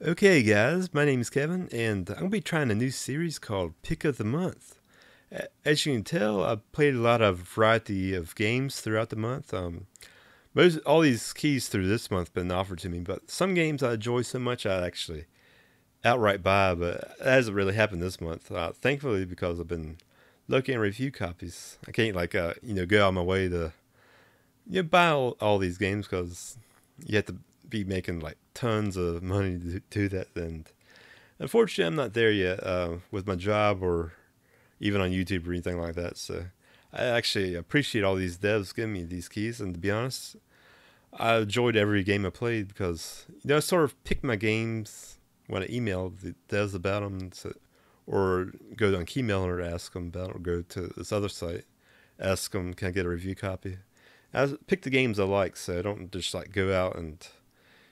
Okay, guys, my name is Kevin, and I'm gonna be trying a new series called Pick of the Month. As you can tell, I've played a lot of variety of games throughout the month. Most all these keys through this month been offered to me, but some games I enjoy so much I actually outright buy, but that hasn't really happened this month. Thankfully, because I've been looking at review copies, I can't go out of my way to buy all these games because you have to be making like tons of money to do that. And unfortunately, I'm not there yet with my job or even on YouTube or anything like that. So I actually appreciate all these devs giving me these keys. And to be honest, I enjoyed every game I played because I sort of pick my games when I email the devs about them, or go on Keymailer to ask them about it, or go to this other site, ask them, can I get a review copy? I pick the games I like, so I don't just like go out and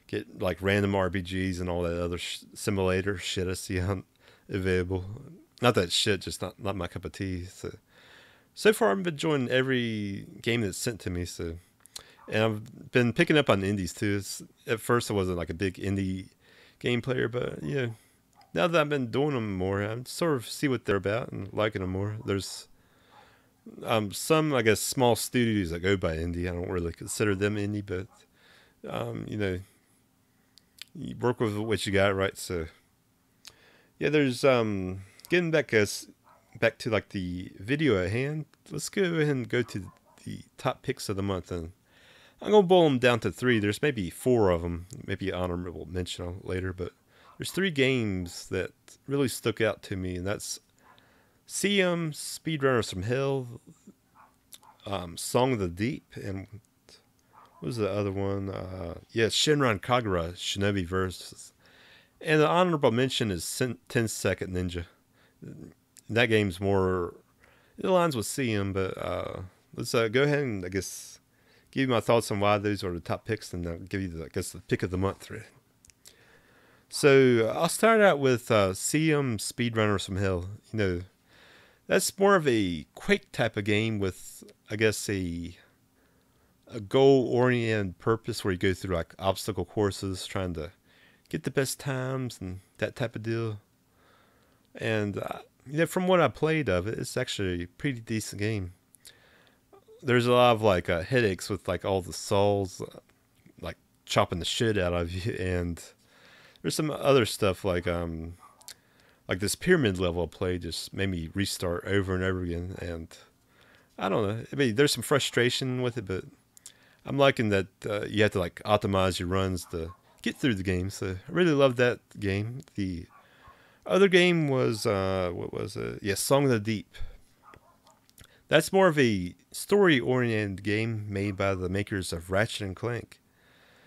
get like random RPGs and all that other simulator shit I see on available. Not that shit, just not my cup of tea. So far, I've been enjoying every game that's sent to me. And I've been picking up on indies too. At first, I wasn't like a big indie game player, but now that I've been doing them more, I sort of see what they're about and liking them more. There's some, I guess, small studios that go by indie. I don't really consider them indie, but um, you know, you work with what you got, right? So yeah, there's getting back to like the video at hand. Let's go ahead and go to the top picks of the month, and I'm gonna boil them down to three. There's maybe four of them, maybe honorable mention later, but there's three games that really stuck out to me, and that's seum, Speedrunners from Hell, Song of the Deep, and what was the other one? Shenron Kagura Shinovi Versus. And the honorable mention is 10 Second Ninja. That game's more, it aligns with CM, but let's go ahead and, I guess, give you my thoughts on why those are the top picks, and I'll give you, the pick of the month. Right? So I'll start out with CM Speedrunners from Hell. That's more of a Quake type of game with, I guess, a goal oriented purpose where you go through like obstacle courses trying to get the best times and that type of deal. And from what I played of it, it's actually a pretty decent game. There's a lot of like headaches with like all the souls, like chopping the shit out of you, and there's some other stuff like this pyramid level I played just made me restart over and over again, and I don't know. I mean, there's some frustration with it, but I'm liking that you have to like optimize your runs to get through the game. So I really love that game. The other game was what was it? Yeah, Song of the Deep. That's more of a story-oriented game made by the makers of Ratchet and Clank.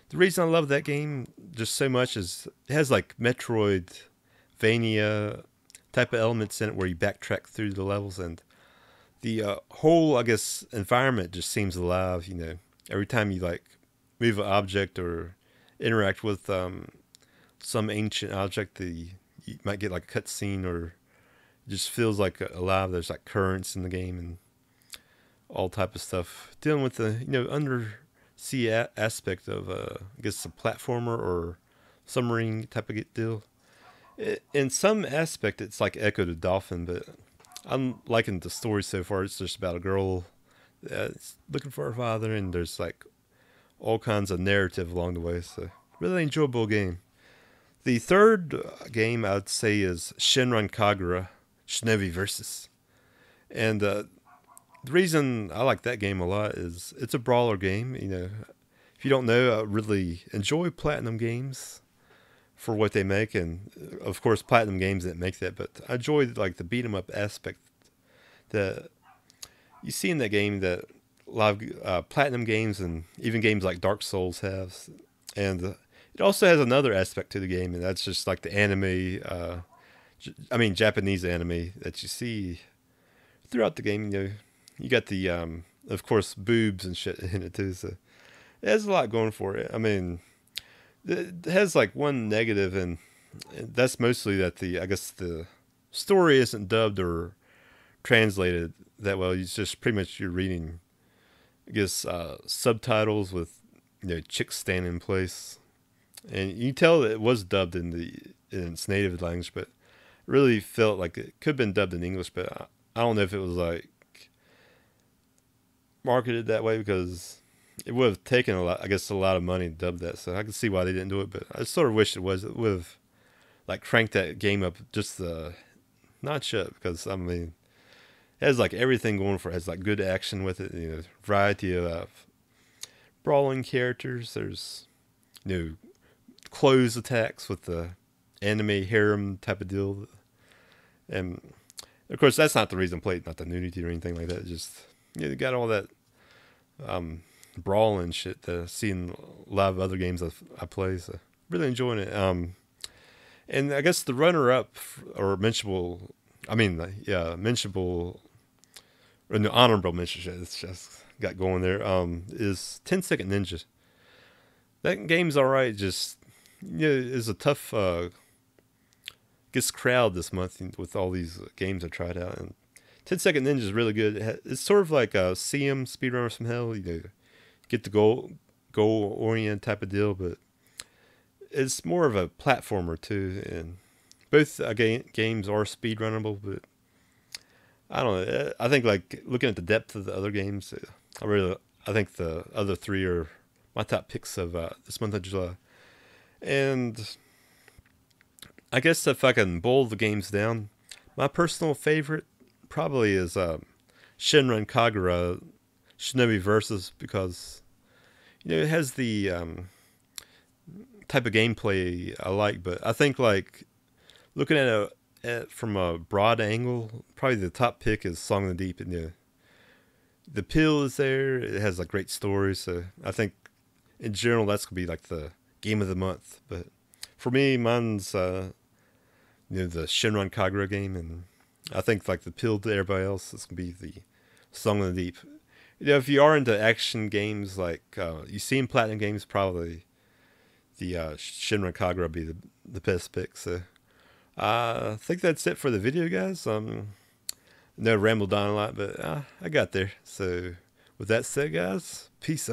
The reason I love that game just so much is it has like Metroidvania type of elements in it where you backtrack through the levels, and the whole, I guess, environment just seems alive. Every time you like move an object or interact with some ancient object, you might get like a cutscene, or it just feels like alive. There's like currents in the game and all type of stuff dealing with the undersea aspect of I guess a platformer or submarine type of deal. In some aspect, it's like Echo the Dolphin, but I'm liking the story so far. It's just about a girl that's looking for her father, and there's like all kinds of narrative along the way. So really enjoyable game. The third game I'd say is Shenran Kagura Shinovi Versus, and the reason I like that game a lot is it's a brawler game. If you don't know, I really enjoy Platinum games for what they make, and of course Platinum games that make that. But I enjoy like the beat 'em up aspect that you see in that game that a lot of Platinum games and even games like Dark Souls have, and it also has another aspect to the game, and that's just like the anime. I mean Japanese anime that you see throughout the game. You got the of course boobs and shit in it too. So it has a lot going for it. I mean, it has like one negative, and that's mostly that I guess the story isn't dubbed or translated that well. It's just pretty much you're reading, I guess, subtitles with chicks standing in place, and you can tell it was dubbed in its native language, but really felt like it could have been dubbed in English. But I don't know if it was like marketed that way, because it would have taken a lot, I guess, a lot of money to dub that. So I can see why they didn't do it. But I sort of wish it was. It would have like cranked that game up just the notch up, because I mean, it has like everything going for it. It has like good action with it. You know, variety of brawling characters. There's, you know, close attacks with the anime harem type of deal, and of course that's not the reason I played, not the nudity or anything like that. It's just, you know, they got all that brawling shit that I see in a lot of other games I play. So really enjoying it. And I guess the runner-up or mentionable, mentionable, or no, honorable mention shit. It's just got going there. Is 10-Second Ninja. That game's alright. Just, you know, it's a tough gets crowd this month with all these games I tried out. And 10-Second Ninja is really good. It's sort of like a seum, speedrunners from hell. You know, get the goal oriented type of deal, but it's more of a platformer too. And both games are speedrunnable, but I don't know. I think, like, looking at the depth of the other games, I think the other three are my top picks of this month of July. And I guess if I can boil the games down, my personal favorite probably is SENRAN Kagura Shinovi Versus, because, you know, it has the type of gameplay I like. But I think, like, looking at it from a broad angle, probably the top pick is Song of the Deep. And the appeal is there. It has a great story. So I think in general that's gonna be like the game of the month. But for me, mine's the SENRAN Kagura game, and I think like the appeal to everybody else is gonna be the Song of the Deep. You know, if you are into action games, like you see in Platinum Games, probably the SENRAN Kagura be the best pick. So I think that's it for the video, guys. No, rambled on a lot, but I got there. So with that said, guys, peace.